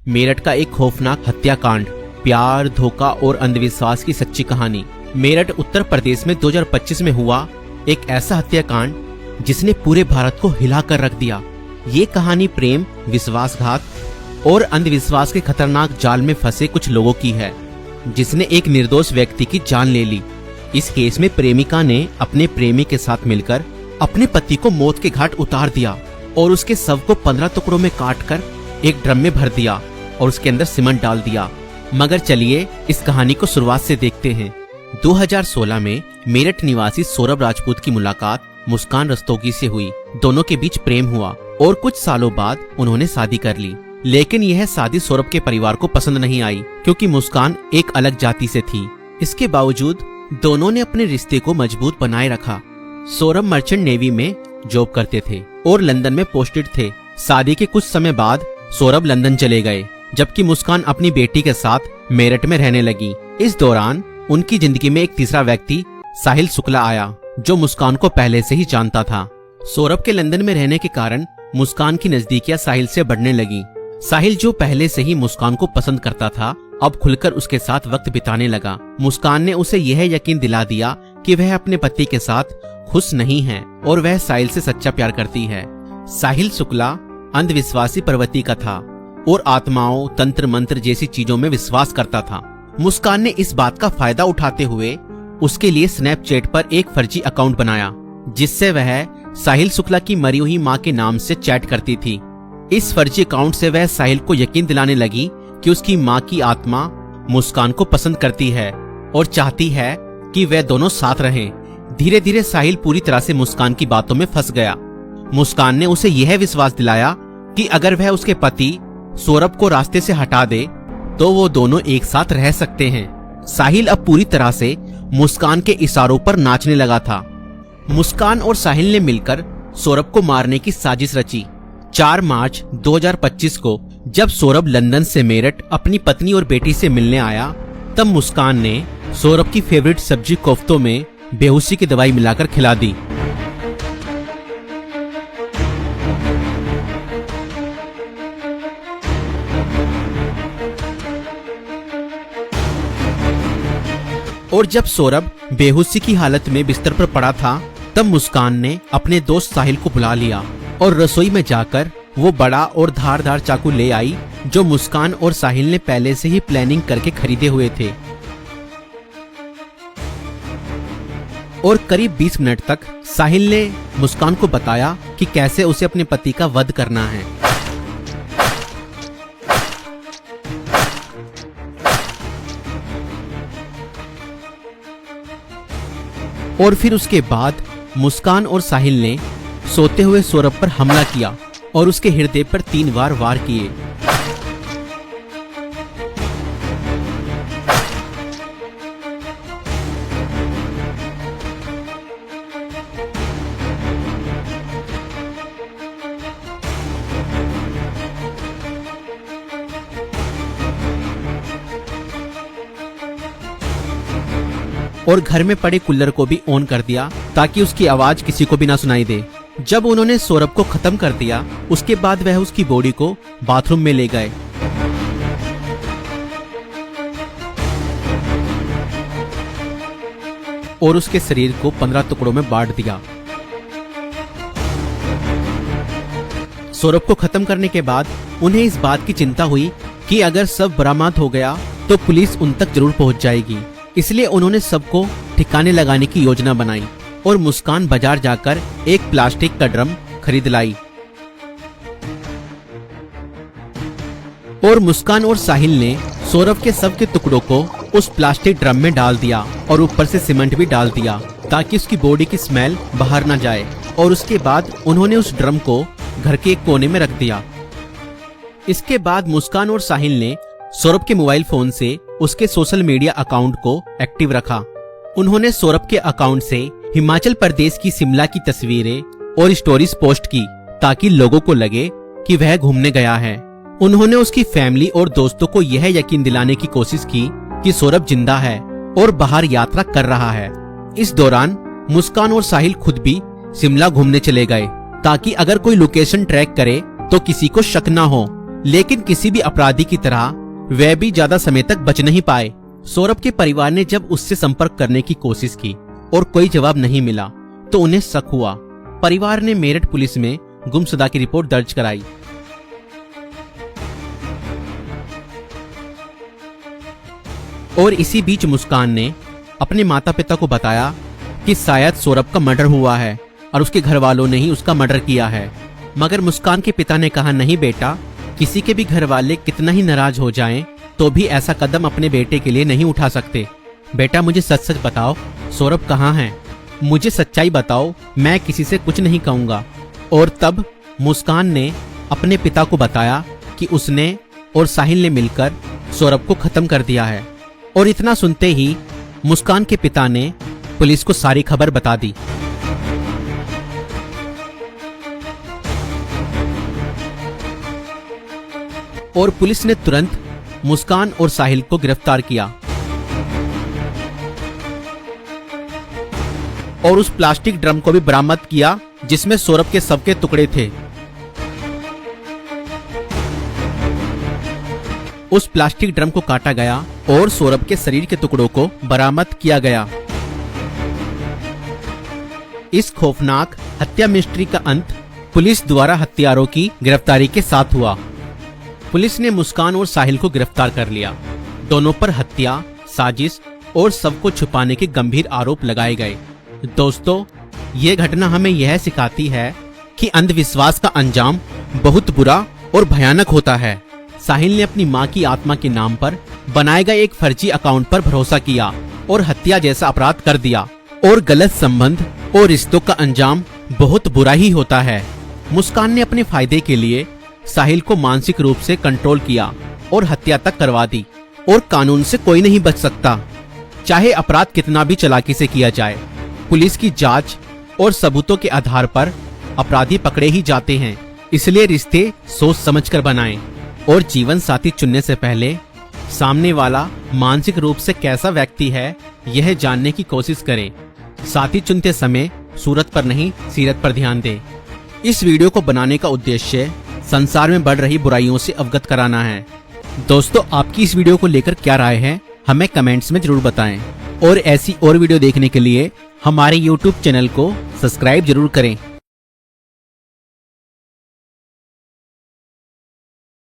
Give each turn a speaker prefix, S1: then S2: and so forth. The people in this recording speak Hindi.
S1: मेरठ का एक खौफनाक हत्याकांड, प्यार, धोखा और अंधविश्वास की सच्ची कहानी। मेरठ उत्तर प्रदेश में 2025 में हुआ एक ऐसा हत्याकांड जिसने पूरे भारत को हिलाकर रख दिया। ये कहानी प्रेम, विश्वासघात और अंधविश्वास के खतरनाक जाल में फंसे कुछ लोगों की है, जिसने एक निर्दोष व्यक्ति की जान ले ली। इस केस में प्रेमिका ने अपने प्रेमी के साथ मिलकर अपने पति को मौत के घाट उतार दिया और उसके शव को 15 टुकड़ों में काटकर एक ड्रम में भर दिया और उसके अंदर सीमेंट डाल दिया। मगर चलिए इस कहानी को शुरुआत से देखते हैं। 2016 में मेरठ निवासी सौरभ राजपूत की मुलाकात मुस्कान रस्तोगी से हुई। दोनों के बीच प्रेम हुआ और कुछ सालों बाद उन्होंने शादी कर ली। लेकिन यह शादी सौरभ के परिवार को पसंद नहीं आई, क्योंकि मुस्कान एक अलग जाति से थी। इसके बावजूद दोनों ने अपने रिश्ते को मजबूत बनाए रखा। सौरभ मर्चेंट नेवी में जॉब करते थे और लंदन में पोस्टेड थे। शादी के कुछ समय बाद सौरभ लंदन चले गए, जबकि मुस्कान अपनी बेटी के साथ मेरठ में रहने लगी। इस दौरान उनकी जिंदगी में एक तीसरा व्यक्ति साहिल शुक्ला आया, जो मुस्कान को पहले से ही जानता था। सौरभ के लंदन में रहने के कारण मुस्कान की नजदीकियां साहिल से बढ़ने लगी। साहिल, जो पहले से ही मुस्कान को पसंद करता था, अब खुलकर उसके साथ वक्त बिताने लगा। मुस्कान ने उसे यह यकीन दिला दिया कि वह अपने पति के साथ खुश नहीं है और वह साहिल से सच्चा प्यार करती है। साहिल शुक्ला अंधविश्वासी प्रवृत्ति का था और आत्माओं, तंत्र मंत्र जैसी चीजों में विश्वास करता था। मुस्कान ने इस बात का फायदा उठाते हुए उसके लिए स्नैपचैट पर एक फर्जी अकाउंट बनाया, जिससे वह साहिल शुक्ला की मरी हुई मां के नाम से चैट करती थी। इस फर्जी अकाउंट से वह साहिल को यकीन दिलाने लगी कि उसकी मां की आत्मा मुस्कान को पसंद करती है और चाहती है कि वे दोनों साथ रहें। धीरे धीरे साहिल पूरी तरह से मुस्कान की बातों में फंस गया। मुस्कान ने उसे यह विश्वास दिलाया कि अगर वह उसके पति सौरभ को रास्ते से हटा दे तो वो दोनों एक साथ रह सकते हैं। साहिल अब पूरी तरह से मुस्कान के इशारों पर नाचने लगा था। मुस्कान और साहिल ने मिलकर सौरभ को मारने की साजिश रची। 4 मार्च 2025 को जब सौरभ लंदन से मेरठ अपनी पत्नी और बेटी से मिलने आया, तब मुस्कान ने सौरभ की फेवरेट सब्जी कोफ्तों में बेहोशी की दवाई मिलाकर खिला दी। और जब सौरभ बेहोशी की हालत में बिस्तर पर पड़ा था, तब मुस्कान ने अपने दोस्त साहिल को बुला लिया और रसोई में जाकर वो बड़ा और धारदार चाकू ले आई, जो मुस्कान और साहिल ने पहले से ही प्लानिंग करके खरीदे हुए थे। और करीब 20 मिनट तक साहिल ने मुस्कान को बताया कि कैसे उसे अपने पति का वध करना है। और फिर उसके बाद मुस्कान और साहिल ने सोते हुए सौरभ पर हमला किया और उसके हृदय पर 3 बार वार किए। और घर में पड़े कूलर को भी ऑन कर दिया ताकि उसकी आवाज किसी को भी ना सुनाई दे। जब उन्होंने सौरभ को खत्म कर दिया, उसके बाद वह उसकी बॉडी को बाथरूम में ले गए। और उसके शरीर को 15 टुकड़ों में बांट दिया। सौरभ को खत्म करने के बाद उन्हें इस बात की चिंता हुई कि अगर सब बरामद हो गया तो पुलिस उन तक जरूर पहुंच जाएगी। इसलिए उन्होंने सबको ठिकाने लगाने की योजना बनाई और मुस्कान बाजार जाकर एक प्लास्टिक का ड्रम खरीद लाई। और मुस्कान और साहिल ने सौरभ के शव के टुकड़ों को उस प्लास्टिक ड्रम में डाल दिया और ऊपर से सीमेंट भी डाल दिया ताकि उसकी बॉडी की स्मेल बाहर ना जाए। और उसके बाद उन्होंने उस ड्रम को घर के एक कोने में रख दिया। इसके बाद मुस्कान और साहिल ने सौरभ के मोबाइल फोन से उसके सोशल मीडिया अकाउंट को एक्टिव रखा। उन्होंने सौरभ के अकाउंट से हिमाचल प्रदेश की शिमला की तस्वीरें और स्टोरीज पोस्ट की ताकि लोगों को लगे कि वह घूमने गया है। उन्होंने उसकी फैमिली और दोस्तों को यह यकीन दिलाने की कोशिश की कि सौरभ जिंदा है और बाहर यात्रा कर रहा है। इस दौरान मुस्कान और साहिल खुद भी शिमला घूमने चले गए ताकि अगर कोई लोकेशन ट्रैक करे तो किसी को शक न हो। लेकिन किसी भी अपराधी की तरह वह भी ज्यादा समय तक बच नहीं पाए। सौरभ के परिवार ने जब उससे संपर्क करने की कोशिश की और कोई जवाब नहीं मिला तो उन्हें शक हुआ। परिवार ने मेरठ पुलिस में गुमशुदा की रिपोर्ट दर्ज कराई। और इसी बीच मुस्कान ने अपने माता पिता को बताया कि शायद सौरभ का मर्डर हुआ है और उसके घर वालों ने ही उसका मर्डर किया है। मगर मुस्कान के पिता ने कहा, नहीं बेटा, किसी के भी घर वाले कितना ही नाराज हो जाएं तो भी ऐसा कदम अपने बेटे के लिए नहीं उठा सकते। बेटा, मुझे सच सच बताओ, सौरभ कहाँ है? मुझे सच्चाई बताओ, मैं किसी से कुछ नहीं कहूंगा। और तब मुस्कान ने अपने पिता को बताया कि उसने और साहिल ने मिलकर सौरभ को खत्म कर दिया है। और इतना सुनते ही मुस्कान के पिता ने पुलिस को सारी खबर बता दी। और पुलिस ने तुरंत मुस्कान और साहिल को गिरफ्तार किया और उस प्लास्टिक ड्रम को भी बरामद किया जिसमें सौरभ के शव के टुकड़े थे। उस प्लास्टिक ड्रम को काटा गया और सौरभ के शरीर के टुकड़ों को बरामद किया गया। इस खौफनाक हत्या मिस्ट्री का अंत पुलिस द्वारा हत्यारों की गिरफ्तारी के साथ हुआ। पुलिस ने मुस्कान और साहिल को गिरफ्तार कर लिया। दोनों पर हत्या, साजिश और शव को छुपाने के गंभीर आरोप लगाए गए। दोस्तों, ये घटना हमें यह सिखाती है कि अंधविश्वास का अंजाम बहुत बुरा और भयानक होता है। साहिल ने अपनी मां की आत्मा के नाम पर बनाए गए एक फर्जी अकाउंट पर भरोसा किया और हत्या जैसा अपराध कर दिया। और गलत संबंध और रिश्तों का अंजाम बहुत बुरा ही होता है। मुस्कान ने अपने फायदे के लिए साहिल को मानसिक रूप से कंट्रोल किया और हत्या तक करवा दी। और कानून से कोई नहीं बच सकता, चाहे अपराध कितना भी चालाकी से किया जाए। पुलिस की जांच और सबूतों के आधार पर अपराधी पकड़े ही जाते हैं। इसलिए रिश्ते सोच समझकर बनाएं और जीवन साथी चुनने से पहले सामने वाला मानसिक रूप से कैसा व्यक्ति है यह जानने की कोशिश करें। साथी चुनते समय सूरत पर नहीं, सीरत पर ध्यान दें। इस वीडियो को बनाने का उद्देश्य संसार में बढ़ रही बुराइयों से अवगत कराना है। दोस्तों, आपकी इस वीडियो को लेकर क्या राय है हमें कमेंट्स में जरूर बताएं। और ऐसी और वीडियो देखने के लिए हमारे YouTube चैनल को सब्सक्राइब जरूर करें।